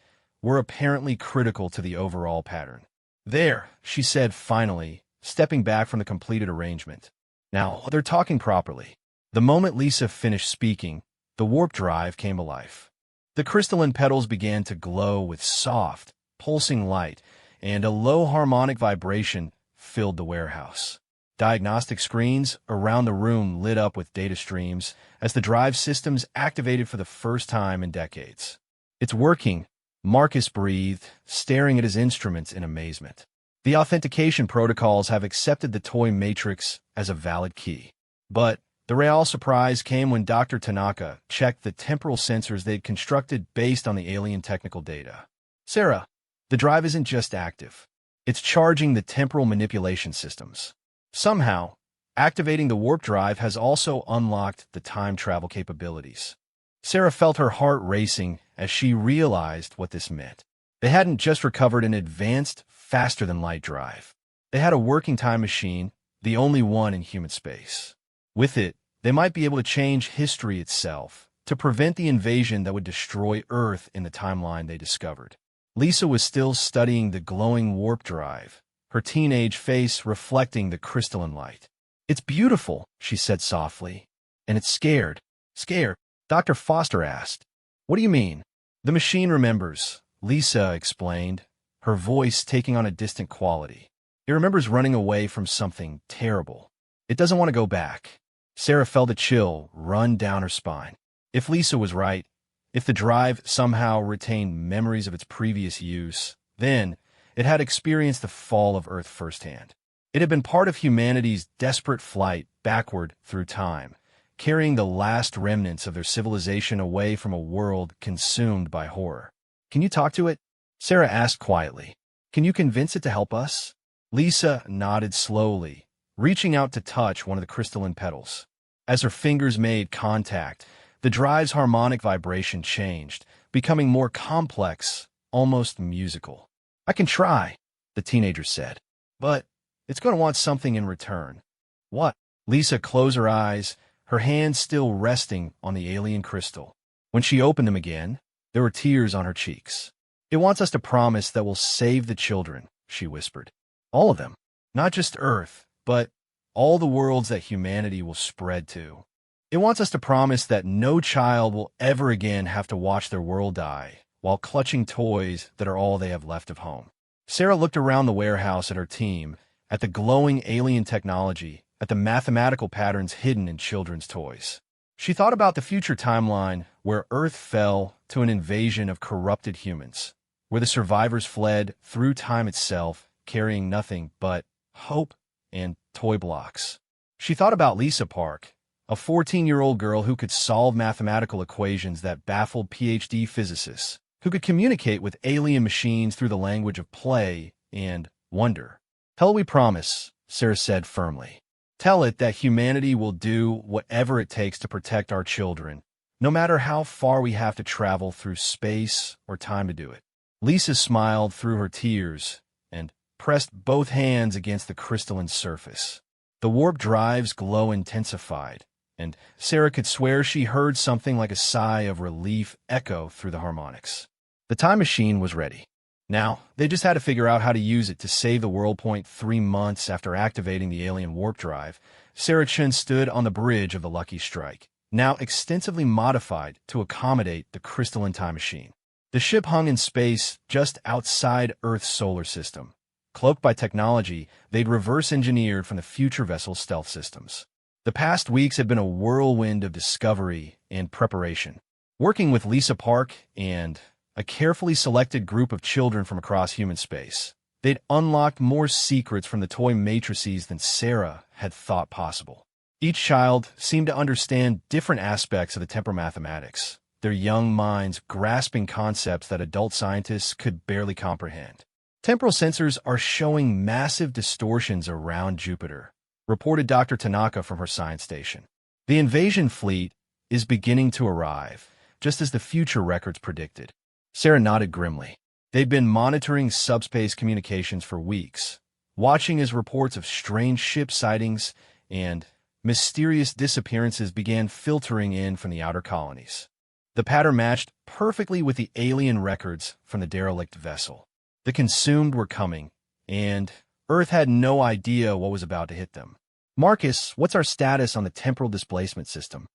were apparently critical to the overall pattern. There, she said finally, stepping back from the completed arrangement. Now, they're talking properly. The moment Lisa finished speaking, the warp drive came to life. The crystalline petals began to glow with soft, pulsing light, and a low harmonic vibration filled the warehouse. Diagnostic screens around the room lit up with data streams as the drive systems activated for the first time in decades. It's working, Marcus breathed, staring at his instruments in amazement. The authentication protocols have accepted the toy matrix as a valid key. But the real surprise came when Dr. Tanaka checked the temporal sensors they'd constructed based on the alien technical data. Sarah, the drive isn't just active. It's charging the temporal manipulation systems. Somehow, activating the warp drive has also unlocked the time travel capabilities. Sarah felt her heart racing as she realized what this meant. They hadn't just recovered an advanced, faster-than-light drive. They had a working time machine, the only one in human space. With it, they might be able to change history itself, to prevent the invasion that would destroy Earth in the timeline they discovered. Lisa was still studying the glowing warp drive, her teenage face reflecting the crystalline light. "It's beautiful," she said softly. "And it's scared." "Scared?" Dr. Foster asked. "What do you mean?" "The machine remembers," Lisa explained, her voice taking on a distant quality. "It remembers running away from something terrible. It doesn't want to go back." Sarah felt a chill run down her spine. If Lisa was right, if the drive somehow retained memories of its previous use, then it had experienced the fall of Earth firsthand. It had been part of humanity's desperate flight backward through time, carrying the last remnants of their civilization away from a world consumed by horror. "Can you talk to it?" Sarah asked quietly. "Can you convince it to help us?" Lisa nodded slowly, reaching out to touch one of the crystalline petals. As her fingers made contact, the drive's harmonic vibration changed, becoming more complex, almost musical. "I can try," the teenager said. "But it's going to want something in return." "What?" Lisa closed her eyes, her hands still resting on the alien crystal. When she opened them again, there were tears on her cheeks. "It wants us to promise that we'll save the children," she whispered. "All of them. Not just Earth, but all the worlds that humanity will spread to. It wants us to promise that no child will ever again have to watch their world die while clutching toys that are all they have left of home." Sarah looked around the warehouse at her team, at the glowing alien technology, at the mathematical patterns hidden in children's toys. She thought about the future timeline where Earth fell to an invasion of corrupted humans, where the survivors fled through time itself, carrying nothing but hope and toy blocks. She thought about Lisa Park, a 14-year-old girl who could solve mathematical equations that baffled PhD physicists, who could communicate with alien machines through the language of play and wonder. "Tell it we promise," Sarah said firmly. "Tell it that humanity will do whatever it takes to protect our children, no matter how far we have to travel through space or time to do it." Lisa smiled through her tears and pressed both hands against the crystalline surface. The warp drive's glow intensified, and Sarah could swear she heard something like a sigh of relief echo through the harmonics. The time machine was ready. Now, they just had to figure out how to use it to save the world. 3 months after activating the alien warp drive, Sarah Chen stood on the bridge of the Lucky Strike, now extensively modified to accommodate the crystalline time machine. The ship hung in space just outside Earth's solar system. Cloaked by technology they'd reverse-engineered from the future vessel's stealth systems. The past weeks had been a whirlwind of discovery and preparation. Working with Lisa Park and a carefully selected group of children from across human space, they'd unlocked more secrets from the toy matrices than Sarah had thought possible. Each child seemed to understand different aspects of the temporal mathematics, their young minds grasping concepts that adult scientists could barely comprehend. "Temporal sensors are showing massive distortions around Jupiter," reported Dr. Tanaka from her science station. "The invasion fleet is beginning to arrive, just as the future records predicted." Sarah nodded grimly. They'd been monitoring subspace communications for weeks, watching as reports of strange ship sightings and mysterious disappearances began filtering in from the outer colonies. The pattern matched perfectly with the alien records from the derelict vessel. The consumed were coming, and Earth had no idea what was about to hit them. "Marcus, what's our status on the temporal displacement system?"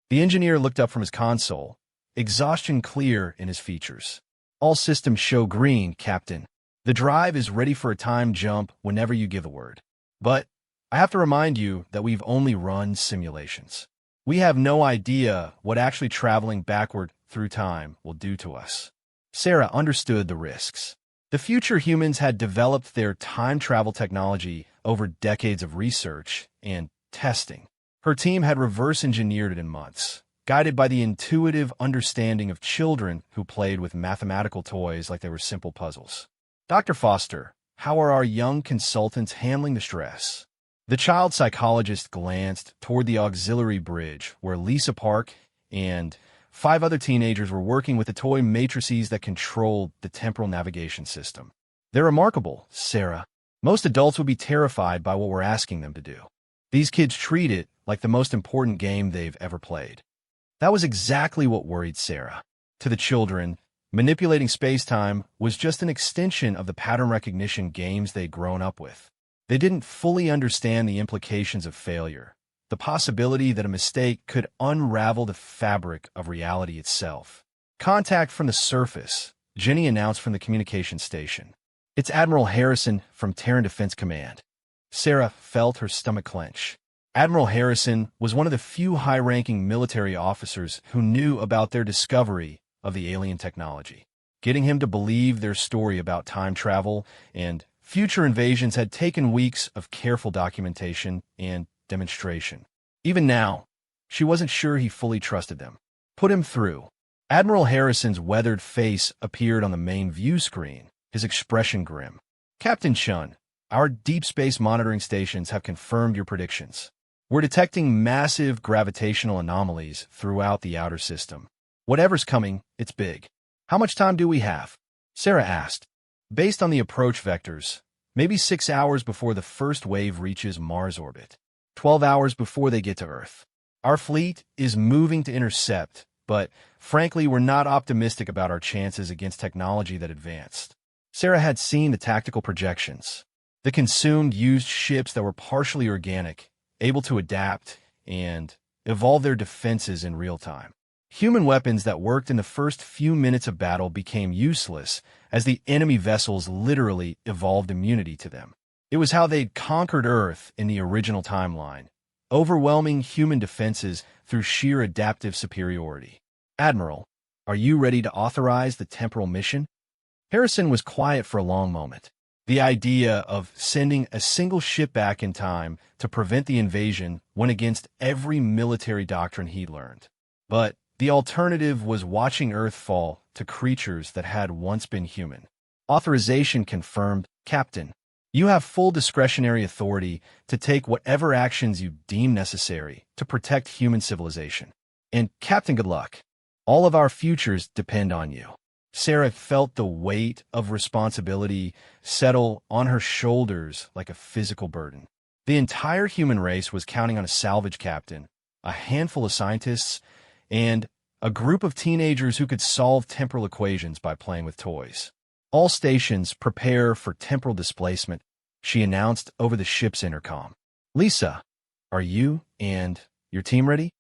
The engineer looked up from his console, exhaustion clear in his features. "All systems show green, Captain. The drive is ready for a time jump whenever you give the word. But I have to remind you that we've only run simulations. We have no idea what actually traveling backward through time will do to us." Sarah understood the risks. The future humans had developed their time travel technology over decades of research and testing. Her team had reverse engineered it in months, guided by the intuitive understanding of children who played with mathematical toys like they were simple puzzles. Dr. Foster, how are our young consultants handling the stress? The child psychologist glanced toward the auxiliary bridge where Lisa Park and 5 other teenagers were working with the toy matrices that controlled the temporal navigation system. They're remarkable, Sarah. Most adults would be terrified by what we're asking them to do. These kids treat it like the most important game they've ever played. That was exactly what worried Sarah. To the children, manipulating space-time was just an extension of the pattern recognition games they'd grown up with. They didn't fully understand the implications of failure, the possibility that a mistake could unravel the fabric of reality itself. Contact from the surface, Jenny announced from the communication station. It's Admiral Harrison from Terran Defense Command. Sarah felt her stomach clench. Admiral Harrison was one of the few high-ranking military officers who knew about their discovery of the alien technology. Getting him to believe their story about time travel and future invasions had taken weeks of careful documentation and demonstration. Even now, she wasn't sure he fully trusted them. Put him through. Admiral Harrison's weathered face appeared on the main view screen, his expression grim. Captain Chun, our deep space monitoring stations have confirmed your predictions. We're detecting massive gravitational anomalies throughout the outer system. Whatever's coming, it's big. How much time do we have? Sarah asked. Based on the approach vectors, maybe 6 hours before the first wave reaches Mars orbit. 12 hours before they get to Earth. Our fleet is moving to intercept, but frankly, we're not optimistic about our chances against technology that advanced. Sarah had seen the tactical projections. The consumed used ships that were partially organic, able to adapt and evolve their defenses in real time. Human weapons that worked in the first few minutes of battle became useless as the enemy vessels literally evolved immunity to them. It was how they'd conquered Earth in the original timeline, overwhelming human defenses through sheer adaptive superiority. Admiral, are you ready to authorize the temporal mission? Harrison was quiet for a long moment. The idea of sending a single ship back in time to prevent the invasion went against every military doctrine he'd learned. But the alternative was watching Earth fall to creatures that had once been human. Authorization confirmed, Captain. You have full discretionary authority to take whatever actions you deem necessary to protect human civilization. And Captain, good luck. All of our futures depend on you. Sarah felt the weight of responsibility settle on her shoulders like a physical burden. The entire human race was counting on a salvage captain, a handful of scientists, and a group of teenagers who could solve temporal equations by playing with toys. All stations prepare for temporal displacement, she announced over the ship's intercom. Lisa, are you and your team ready?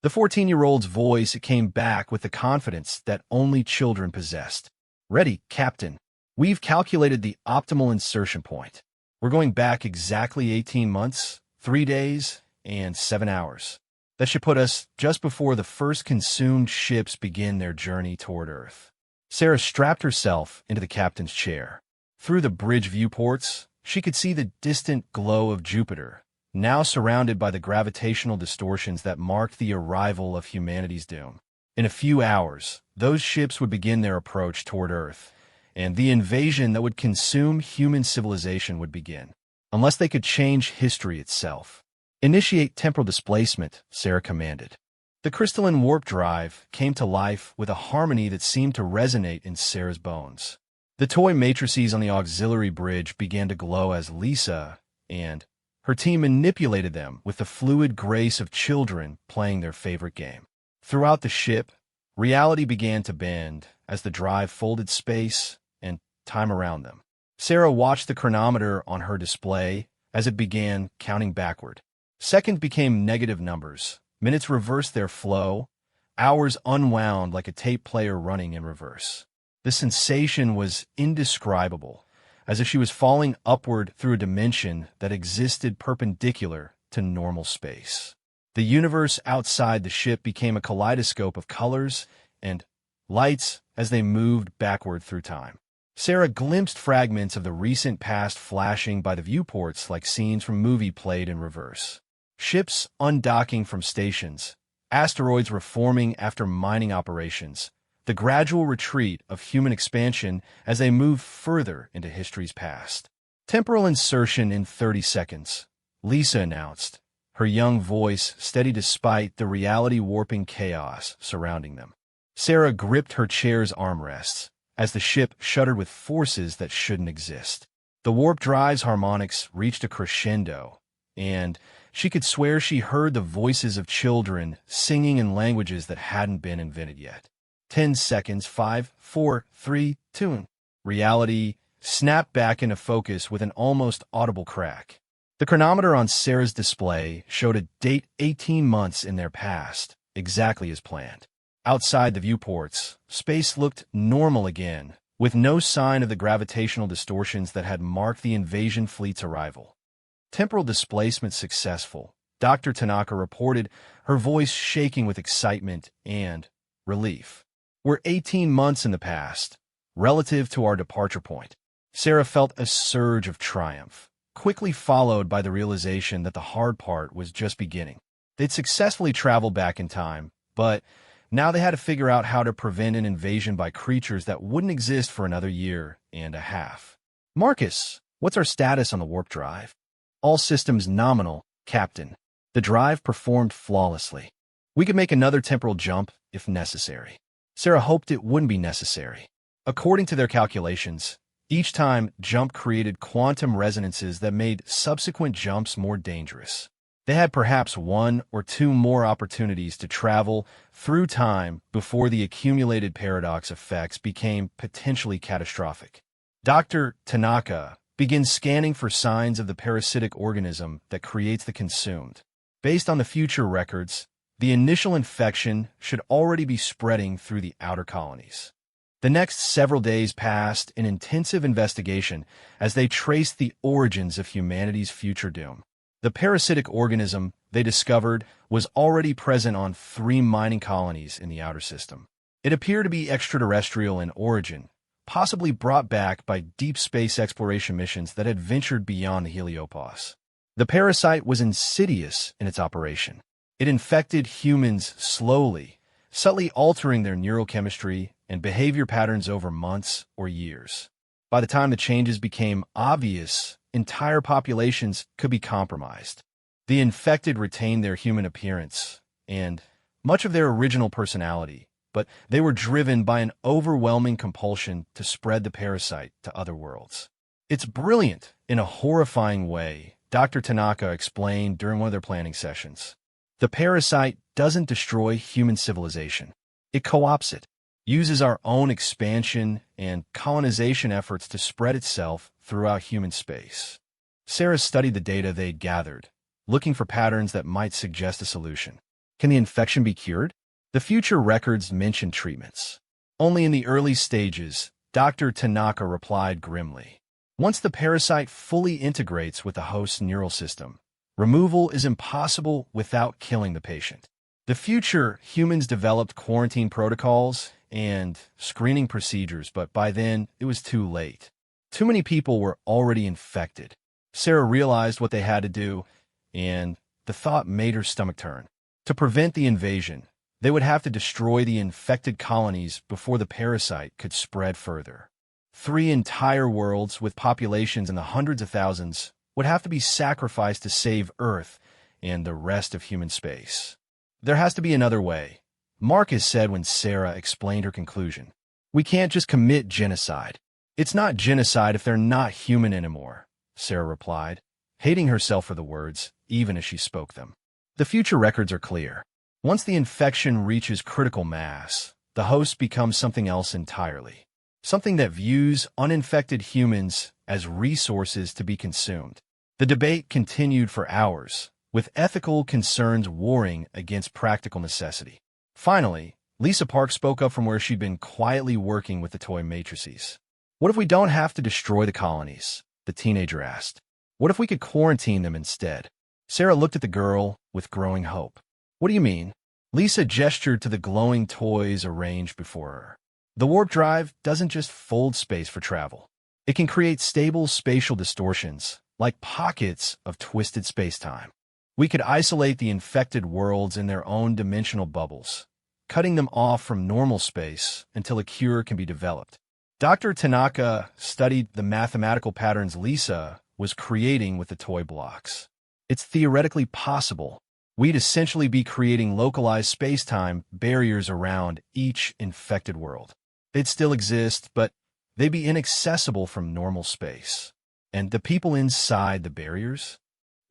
The 14-year-old's voice came back with the confidence that only children possessed. Ready, Captain. We've calculated the optimal insertion point. We're going back exactly 18 months, 3 days, and 7 hours. That should put us just before the first consumed ships begin their journey toward Earth. Sarah strapped herself into the captain's chair. Through the bridge viewports, she could see the distant glow of Jupiter, now surrounded by the gravitational distortions that marked the arrival of humanity's doom. In a few hours, those ships would begin their approach toward Earth, and the invasion that would consume human civilization would begin, unless they could change history itself. Initiate temporal displacement, Sarah commanded. The crystalline warp drive came to life with a harmony that seemed to resonate in Sarah's bones. The toy matrices on the auxiliary bridge began to glow as Lisa and her team manipulated them with the fluid grace of children playing their favorite game. Throughout the ship, reality began to bend as the drive folded space and time around them. Sarah watched the chronometer on her display as it began counting backward. Seconds became negative numbers, minutes reversed their flow, hours unwound like a tape player running in reverse. The sensation was indescribable, as if she was falling upward through a dimension that existed perpendicular to normal space. The universe outside the ship became a kaleidoscope of colors and lights as they moved backward through time. Sarah glimpsed fragments of the recent past flashing by the viewports like scenes from movie played in reverse. Ships undocking from stations, asteroids reforming after mining operations, the gradual retreat of human expansion as they moved further into history's past. Temporal insertion in 30 seconds, Lisa announced, her young voice steady despite the reality-warping chaos surrounding them. Sarah gripped her chair's armrests as the ship shuddered with forces that shouldn't exist. The warp drive's harmonics reached a crescendo, and she could swear she heard the voices of children singing in languages that hadn't been invented yet. 10 seconds, 5, 4, 3, 2. Reality snapped back into focus with an almost audible crack. The chronometer on Sarah's display showed a date 18 months in their past, exactly as planned. Outside the viewports, space looked normal again, with no sign of the gravitational distortions that had marked the invasion fleet's arrival. Temporal displacement successful, Dr. Tanaka reported, her voice shaking with excitement and relief. We're 18 months in the past, relative to our departure point. Sarah felt a surge of triumph, quickly followed by the realization that the hard part was just beginning. They'd successfully traveled back in time, but now they had to figure out how to prevent an invasion by creatures that wouldn't exist for another year and a half. Marcus, what's our status on the warp drive? All systems nominal, Captain. The drive performed flawlessly. We could make another temporal jump if necessary. Sarah hoped it wouldn't be necessary. According to their calculations, each time jump created quantum resonances that made subsequent jumps more dangerous. They had perhaps 1 or 2 more opportunities to travel through time before the accumulated paradox effects became potentially catastrophic. Dr. Tanaka began scanning for signs of the parasitic organism that creates the consumed. Based on the future records, the initial infection should already be spreading through the outer colonies. The next several days passed in intensive investigation as they traced the origins of humanity's future doom. The parasitic organism, they discovered, was already present on 3 mining colonies in the outer system. It appeared to be extraterrestrial in origin, possibly brought back by deep space exploration missions that had ventured beyond the heliopause. The parasite was insidious in its operation. It infected humans slowly, subtly altering their neurochemistry and behavior patterns over months or years. By the time the changes became obvious, entire populations could be compromised. The infected retained their human appearance and much of their original personality, but they were driven by an overwhelming compulsion to spread the parasite to other worlds. It's brilliant in a horrifying way, Dr. Tanaka explained during one of their planning sessions. The parasite doesn't destroy human civilization. It co-opts it, uses our own expansion and colonization efforts to spread itself throughout human space. Sarah studied the data they'd gathered, looking for patterns that might suggest a solution. Can the infection be cured? The future records mentioned treatments. Only in the early stages, Dr. Tanaka replied grimly. Once the parasite fully integrates with the host's neural system, removal is impossible without killing the patient. The future humans developed quarantine protocols and screening procedures, but by then it was too late. Too many people were already infected. Sarah realized what they had to do, and the thought made her stomach turn. To prevent the invasion, they would have to destroy the infected colonies before the parasite could spread further. 3 entire worlds with populations in the hundreds of thousands would have to be sacrificed to save Earth and the rest of human space. There has to be another way, Marcus said when Sarah explained her conclusion. We can't just commit genocide. It's not genocide if they're not human anymore, Sarah replied, hating herself for the words, even as she spoke them. The future records are clear. Once the infection reaches critical mass, the host becomes something else entirely. Something that views uninfected humans as resources to be consumed. The debate continued for hours, with ethical concerns warring against practical necessity. Finally, Lisa Park spoke up from where she'd been quietly working with the toy matrices. What if we don't have to destroy the colonies? The teenager asked. What if we could quarantine them instead? Sarah looked at the girl with growing hope. What do you mean? Lisa gestured to the glowing toys arranged before her. The warp drive doesn't just fold space for travel. It can create stable spatial distortions, like pockets of twisted space-time. We could isolate the infected worlds in their own dimensional bubbles, cutting them off from normal space until a cure can be developed. Dr. Tanaka studied the mathematical patterns Lisa was creating with the toy blocks. It's theoretically possible. We'd essentially be creating localized space-time barriers around each infected world. They'd still exist, but they'd be inaccessible from normal space. And the people inside the barriers?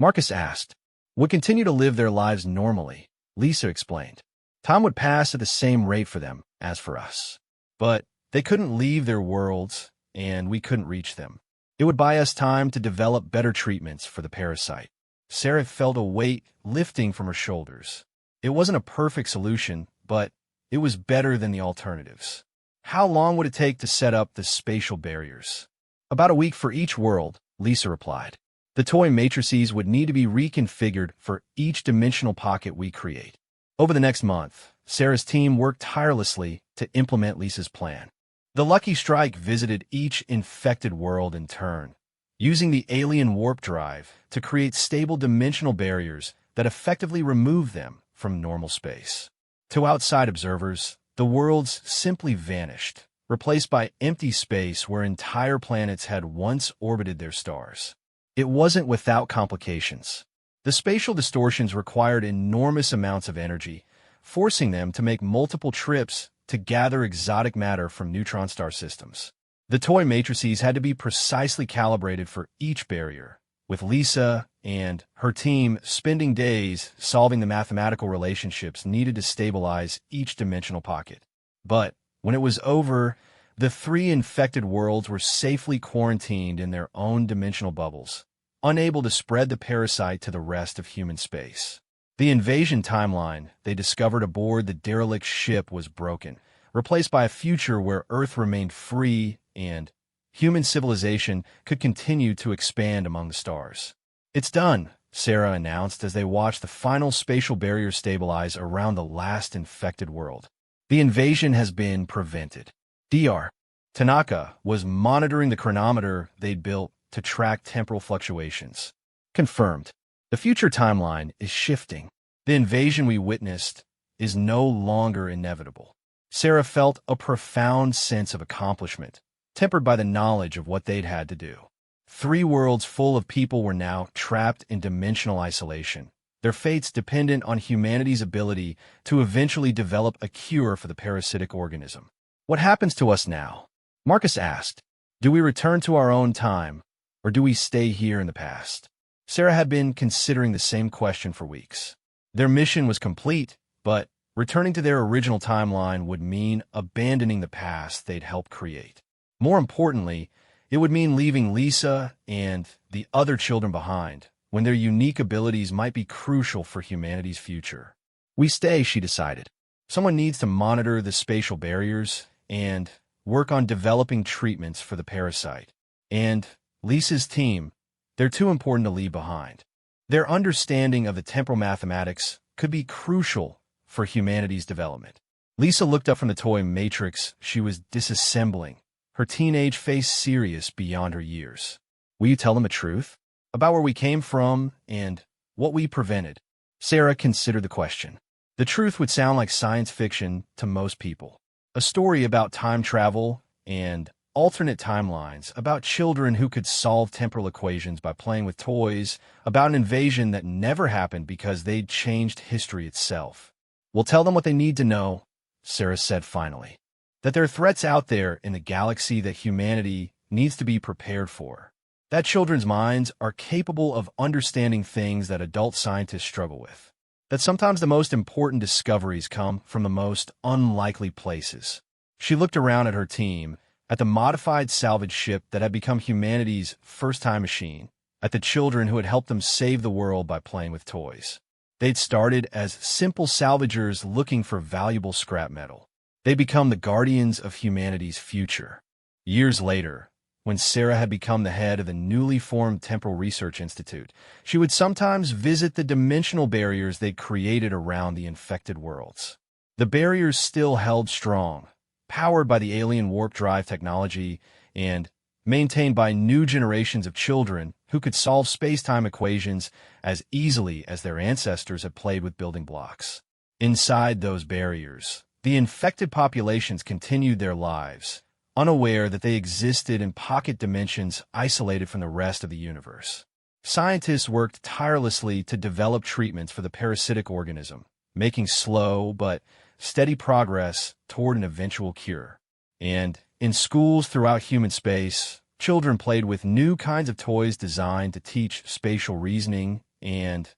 Marcus asked. Would continue to live their lives normally, Lisa explained. Time would pass at the same rate for them as for us. But they couldn't leave their worlds, and we couldn't reach them. It would buy us time to develop better treatments for the parasite. Sarah felt a weight lifting from her shoulders. It wasn't a perfect solution, but it was better than the alternatives. How long would it take to set up the spatial barriers? About a week for each world, Lisa replied. The toy matrices would need to be reconfigured for each dimensional pocket we create. Over the next month, Sarah's team worked tirelessly to implement Lisa's plan. The Lucky Strike visited each infected world in turn, using the alien warp drive to create stable dimensional barriers that effectively remove them from normal space. To outside observers, the worlds simply vanished, replaced by empty space where entire planets had once orbited their stars. It wasn't without complications. The spatial distortions required enormous amounts of energy, forcing them to make multiple trips to gather exotic matter from neutron star systems. The toy matrices had to be precisely calibrated for each barrier, with Lisa and her team spending days solving the mathematical relationships needed to stabilize each dimensional pocket. But when it was over, the 3 infected worlds were safely quarantined in their own dimensional bubbles, unable to spread the parasite to the rest of human space. The invasion timeline they discovered aboard the derelict ship was broken, replaced by a future where Earth remained free and human civilization could continue to expand among the stars. It's done, Sarah announced as they watched the final spatial barrier stabilize around the last infected world. The invasion has been prevented. Dr. Tanaka was monitoring the chronometer they'd built to track temporal fluctuations. Confirmed. The future timeline is shifting. The invasion we witnessed is no longer inevitable. Sarah felt a profound sense of accomplishment, tempered by the knowledge of what they'd had to do. 3 worlds full of people were now trapped in dimensional isolation, their fates dependent on humanity's ability to eventually develop a cure for the parasitic organism. What happens to us now? Marcus asked. Do we return to our own time, or do we stay here in the past? Sarah had been considering the same question for weeks. Their mission was complete, but returning to their original timeline would mean abandoning the past they'd helped create. More importantly, it would mean leaving Lisa and the other children behind, when their unique abilities might be crucial for humanity's future. We stay, she decided. Someone needs to monitor the spatial barriers and work on developing treatments for the parasite. And Lisa's team, they're too important to leave behind. Their understanding of the temporal mathematics could be crucial for humanity's development. Lisa looked up from the toy matrix she was disassembling, her teenage face serious beyond her years. Will you tell them the truth? About where we came from and what we prevented? Sarah considered the question. The truth would sound like science fiction to most people. A story about time travel and alternate timelines, about children who could solve temporal equations by playing with toys, about an invasion that never happened because they'd changed history itself. We'll tell them what they need to know, Sarah said finally. That there are threats out there in the galaxy that humanity needs to be prepared for. That children's minds are capable of understanding things that adult scientists struggle with. That sometimes the most important discoveries come from the most unlikely places. She looked around at her team, at the modified salvage ship that had become humanity's first-time machine, at the children who had helped them save the world by playing with toys. They'd started as simple salvagers looking for valuable scrap metal. They'd become the guardians of humanity's future. Years later, When Sarah had become the head of the newly formed Temporal Research Institute, she would sometimes visit the dimensional barriers they'd created around the infected worlds. The barriers still held strong, powered by the alien warp drive technology and maintained by new generations of children who could solve space-time equations as easily as their ancestors had played with building blocks. Inside those barriers, the infected populations continued their lives, unaware that they existed in pocket dimensions isolated from the rest of the universe. Scientists worked tirelessly to develop treatments for the parasitic organism, making slow but steady progress toward an eventual cure. And in schools throughout human space, children played with new kinds of toys designed to teach spatial reasoning and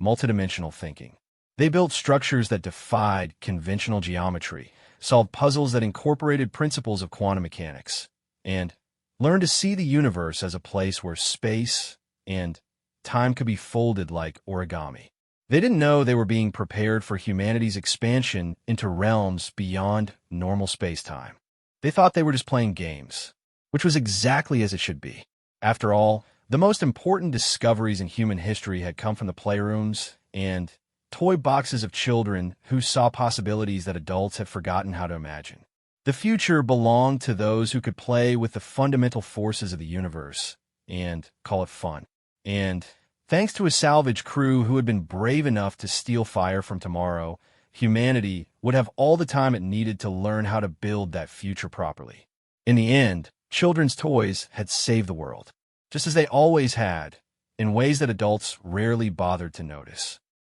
multidimensional thinking. They built structures that defied conventional geometry, solved puzzles that incorporated principles of quantum mechanics, and learned to see the universe as a place where space and time could be folded like origami. They didn't know they were being prepared for humanity's expansion into realms beyond normal space-time. They thought they were just playing games, which was exactly as it should be. After all, the most important discoveries in human history had come from the playrooms and toy boxes of children who saw possibilities that adults had forgotten how to imagine. The future belonged to those who could play with the fundamental forces of the universe and call it fun. And thanks to a salvage crew who had been brave enough to steal fire from tomorrow, humanity would have all the time it needed to learn how to build that future properly. In the end, children's toys had saved the world, just as they always had, in ways that adults rarely bothered to notice.